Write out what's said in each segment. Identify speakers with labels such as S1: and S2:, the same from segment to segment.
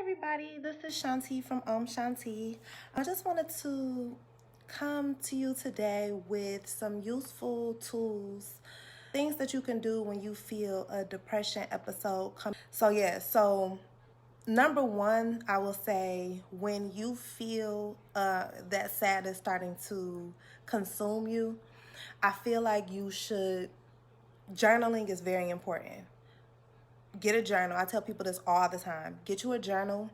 S1: Everybody, this is Shanti from Shanti. I just wanted to come to you today with some useful tools, things that you can do when you feel a depression episode come. So number one, I will say when you feel that sadness starting to consume you, I feel like journaling is very important. Get a journal. I tell people this all the time. Get you a journal.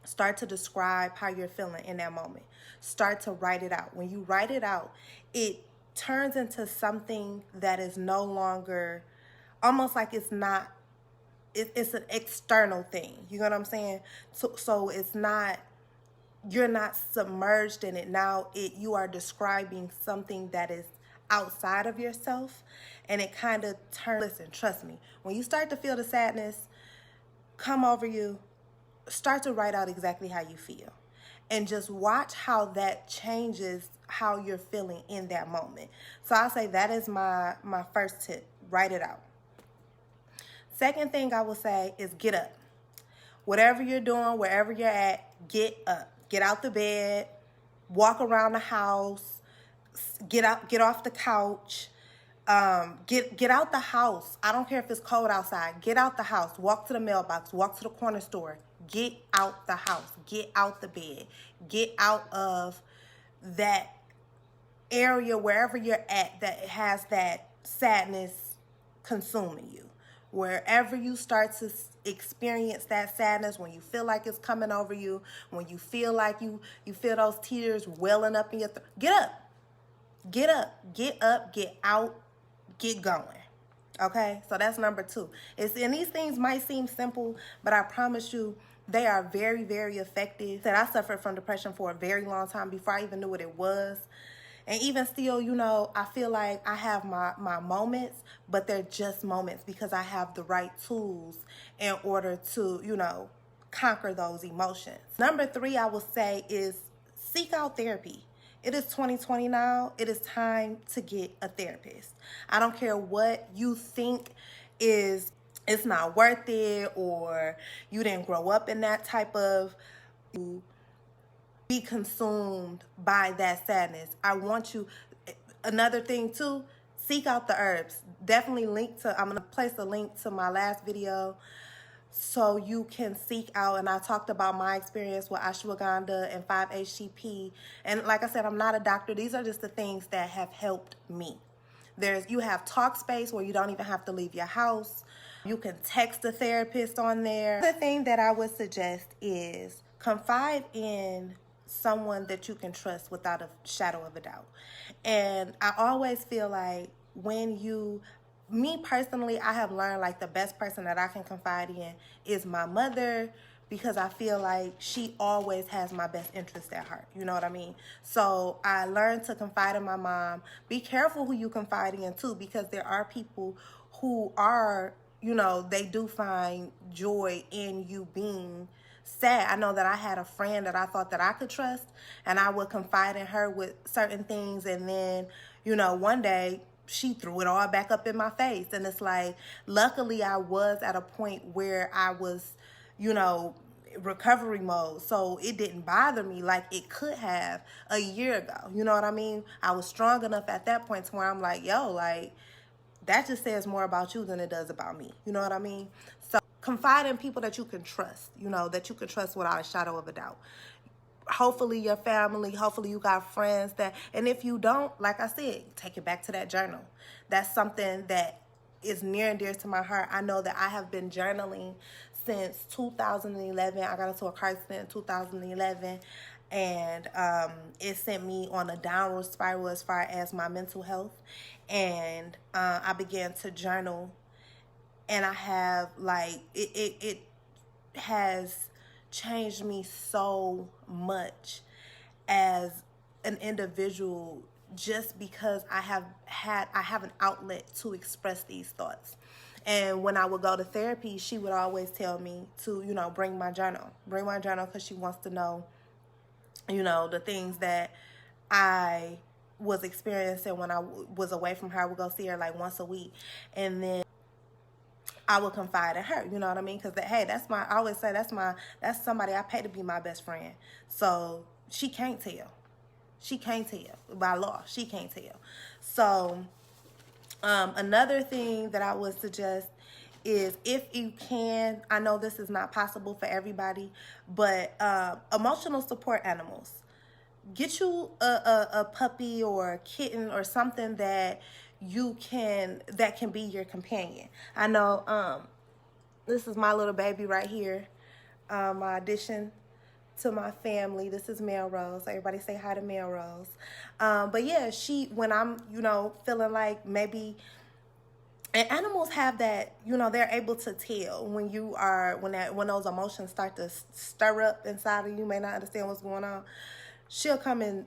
S1: Start to describe how you're feeling in that moment. Start to write it out. When you write it out, it turns into something that is no longer, almost like it's not, it's an external thing. You know what I'm saying? So it's not, you're not submerged in it. Now you are describing something that is outside of yourself, and it kind of turns, listen, trust me, when you start to feel the sadness come over you, start to write out exactly how you feel and just watch how that changes how you're feeling in that moment. So I'll say that is my first tip. Write it out. Second thing I will say is get up. Whatever you're doing, wherever you're at, get up. Get out the bed, walk around the house, get off the couch. Get out the house. I don't care if it's cold outside. Get out the house. Walk to the mailbox. Walk to the corner store. Get out the house. Get out the bed. Get out of that area wherever you're at that has that sadness consuming you. Wherever you start to experience that sadness, when you feel like it's coming over you, when you feel like you feel those tears welling up in your throat, get up. Get up. Get up. Get out. Get going. Okay, so that's number two. And these things might seem simple, but I promise you they are very, very effective. That I suffered from depression for a very long time before I even knew what it was. And even still, I feel like I have my moments, but they're just moments because I have the right tools in order to, conquer those emotions. Number three, I will say, is seek out therapy. It is 2020 now. It is time to get a therapist. I don't care what you think it's not worth it, or you didn't grow up in that type of, be consumed by that sadness. I want you, another thing too, seek out the herbs. Definitely I'm going to place a link to my last video so you can seek out, and I talked about my experience with ashwagandha and 5-HTP. And like I said, I'm not a doctor. These are just the things that have helped me. You have Talkspace where you don't even have to leave your house. You can text a therapist on there. The thing that I would suggest is confide in someone that you can trust without a shadow of a doubt. And I always feel like me personally, I have learned like the best person that I can confide in is my mother, because I feel like she always has my best interest at heart. You know what I mean? So I learned to confide in my mom. Be careful who you confide in too, because there are people who are, they do find joy in you being sad. I know that I had a friend that I thought that I could trust, and I would confide in her with certain things, and then, one day she threw it all back up in my face. And it's like, luckily I was at a point where I was, recovery mode, so it didn't bother me like it could have a year ago. You know what I mean? I was strong enough at that point to where I'm like, yo, like, that just says more about you than it does about me. You know what I mean? So confide in people that you can trust, that you can trust without a shadow of a doubt. Hopefully your family, hopefully you got friends and if you don't, like I said, take it back to that journal. That's something that is near and dear to my heart. I know that I have been journaling since 2011. I got into a car accident in 2011, and it sent me on a downward spiral as far as my mental health. And I began to journal, and I have it has changed me so much as an individual, just because I have an outlet to express these thoughts. And when I would go to therapy, she would always tell me to, bring my journal, because she wants to know, the things that I was experiencing when I was away from her. I would go see her like once a week. And then I would confide in her. You know what I mean? Because hey, I always say that's somebody I pay to be my best friend. So she can't tell. She can't tell by law. She can't tell. So another thing that I would suggest is, if you can, I know this is not possible for everybody, but emotional support animals. Get you a puppy or a kitten or something that can be your companion. I know this is my little baby right here. My addition to my family. This is Melrose. Everybody say hi to Melrose. But yeah, when I'm, feeling like maybe, and animals have that, they're able to tell when when those emotions start to stir up inside of you. You may not understand what's going on. She'll come and,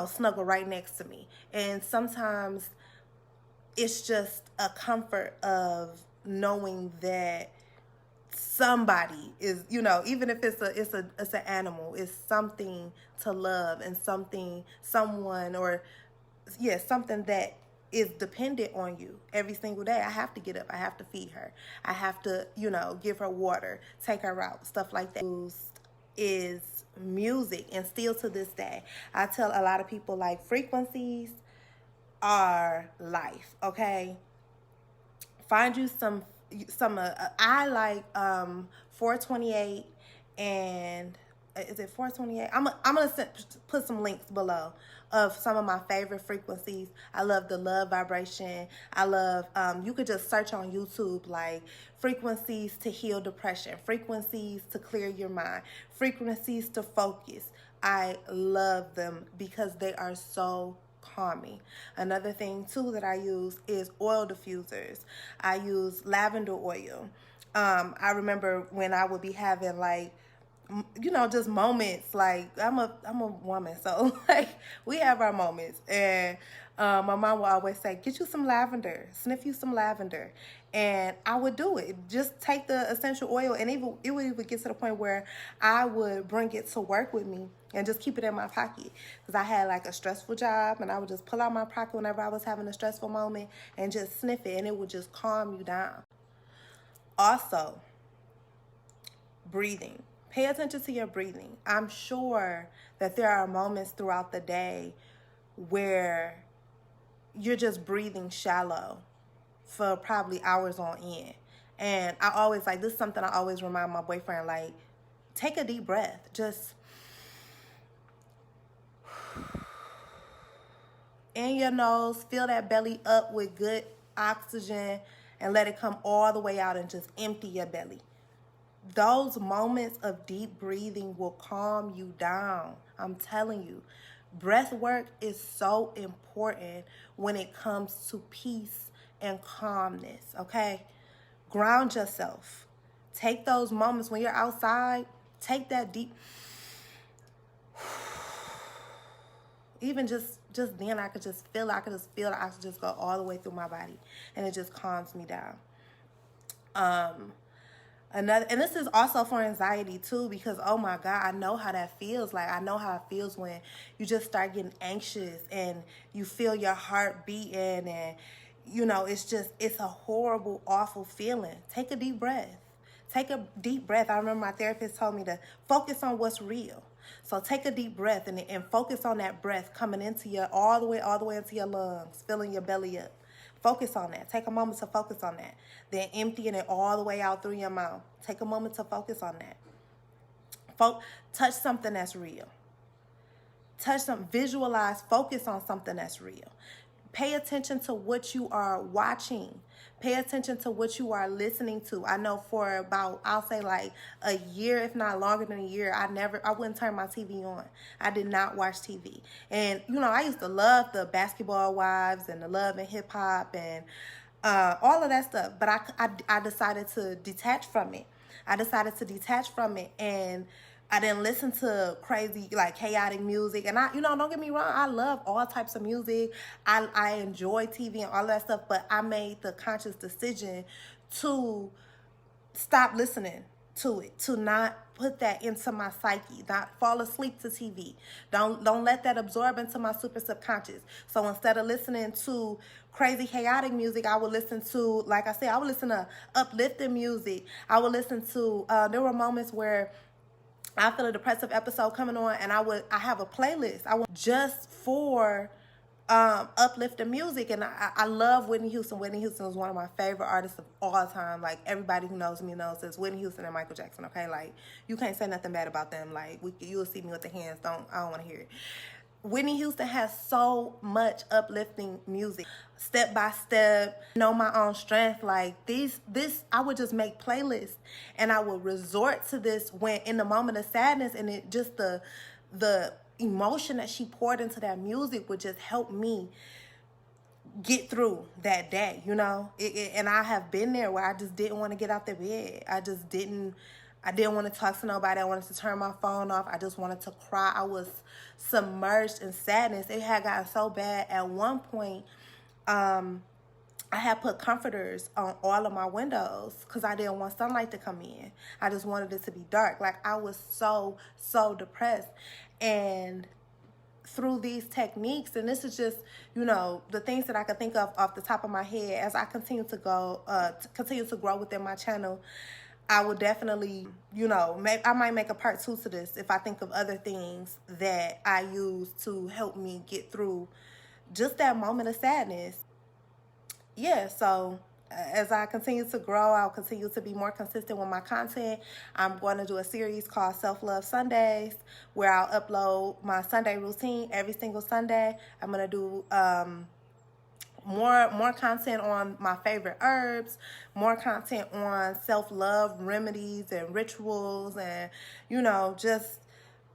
S1: snuggle right next to me. And sometimes it's just a comfort of knowing that somebody is, even if it's an animal, it's something to love, and something that is dependent on you every single day. I have to get up. I have to feed her. I have to, give her water, take her out, stuff like that. Is music, and still to this day, I tell a lot of people, like, frequencies are life. Okay, find you some I like 428, and is it 428? I'm gonna put some links below of some of my favorite frequencies. I love the love vibration. I love you could just search on YouTube, like, frequencies to heal depression, frequencies to clear your mind, frequencies to focus. I love them because they are so calming. Another thing too that I use is oil diffusers. I use lavender oil. I remember when I would be having, like, just moments, like, I'm a woman, so like, we have our moments, and my mom would always say, get you some lavender, sniff you some lavender, and I would do it. Just take the essential oil, and it would even get to the point where I would bring it to work with me and just keep it in my pocket, because I had, like, a stressful job, and I would just pull out my pocket whenever I was having a stressful moment and just sniff it, and it would just calm you down. Also, breathing. Pay attention to your breathing. I'm sure that there are moments throughout the day where you're just breathing shallow for probably hours on end. And I always, like, this is something I always remind my boyfriend, like, take a deep breath. Just in your nose, fill that belly up with good oxygen, and let it come all the way out, and just empty your belly. Those moments of deep breathing will calm you down. I'm telling you, breath work is so important when it comes to peace and calmness, okay? Ground yourself. Take those moments when you're outside. Take that deep. Even just then, I could just feel the oxygen just go all the way through my body, and it just calms me down. And this is also for anxiety too, because, oh my God, I know how that feels. Like, I know how it feels when you just start getting anxious and you feel your heart beating, and it's a horrible, awful feeling. Take a deep breath. Take a deep breath. I remember my therapist told me to focus on what's real. So take a deep breath and focus on that breath coming into all the way into your lungs, filling your belly up. Focus on that. Take a moment to focus on that. Then emptying it all the way out through your mouth. Take a moment to focus on that. Touch something that's real. Visualize, focus on something that's real. Pay attention to what you are watching. Pay attention to what you are listening to. I know for about, I'll say, like, a year, if not longer than a year, I wouldn't turn my TV on. I did not watch TV. And, I used to love the Basketball Wives and the Love and Hip Hop and all of that stuff. But I decided to detach from it. And I didn't listen to crazy, like, chaotic music. And don't get me wrong, I love all types of music. I enjoy TV and all that stuff, but I made the conscious decision to stop listening to it, to not put that into my psyche, not fall asleep to TV. Don't let that absorb into my super subconscious. So instead of listening to crazy chaotic music, I would listen to, like I said, I would listen to uplifting music. I would listen to there were moments where I feel a depressive episode coming on, and I have a playlist I want just for uplifting music. And I love Whitney Houston. Whitney Houston is one of my favorite artists of all time. Like, everybody who knows me knows it's Whitney Houston and Michael Jackson. Okay, like, you can't say nothing bad about them. Like, you'll see me with the hands. I don't want to hear it. Whitney Houston has so much uplifting music, step by step, know my own strength. Like, this I would just make playlists, and I would resort to this when in the moment of sadness, and it just the emotion that she poured into that music would just help me get through that day, you know. And I have been there where I just didn't want to get out the bed. I didn't want to talk to nobody. I wanted to turn my phone off. I just wanted to cry. I was submerged in sadness. It had gotten so bad at one point. I had put comforters on all of my windows because I didn't want sunlight to come in. I just wanted it to be dark. Like, I was so depressed. And through these techniques, and this is just, you know, the things that I can think of off the top of my head, as I continue to grow within my channel, I will definitely, you know, I might make a part 2 to this if I think of other things that I use to help me get through just that moment of sadness. Yeah, so as I continue to grow, I'll continue to be more consistent with my content. I'm going to do a series called Self-Love Sundays, where I'll upload my Sunday routine every single Sunday. I'm going to do more content on my favorite herbs, more content on self-love remedies and rituals, and, you know, just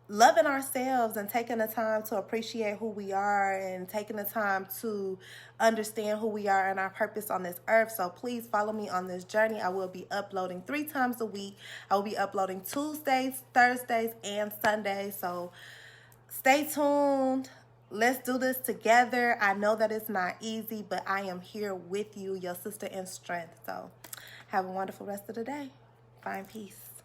S1: loving ourselves and taking the time to appreciate who we are and taking the time to understand who we are and our purpose on this earth. So please follow me on this journey. I will be uploading 3 times a week. I will be uploading Tuesdays, Thursdays, and Sundays. So stay tuned. Let's do this together. I know that it's not easy, but I am here with you, your sister in strength. So have a wonderful rest of the day. Find peace.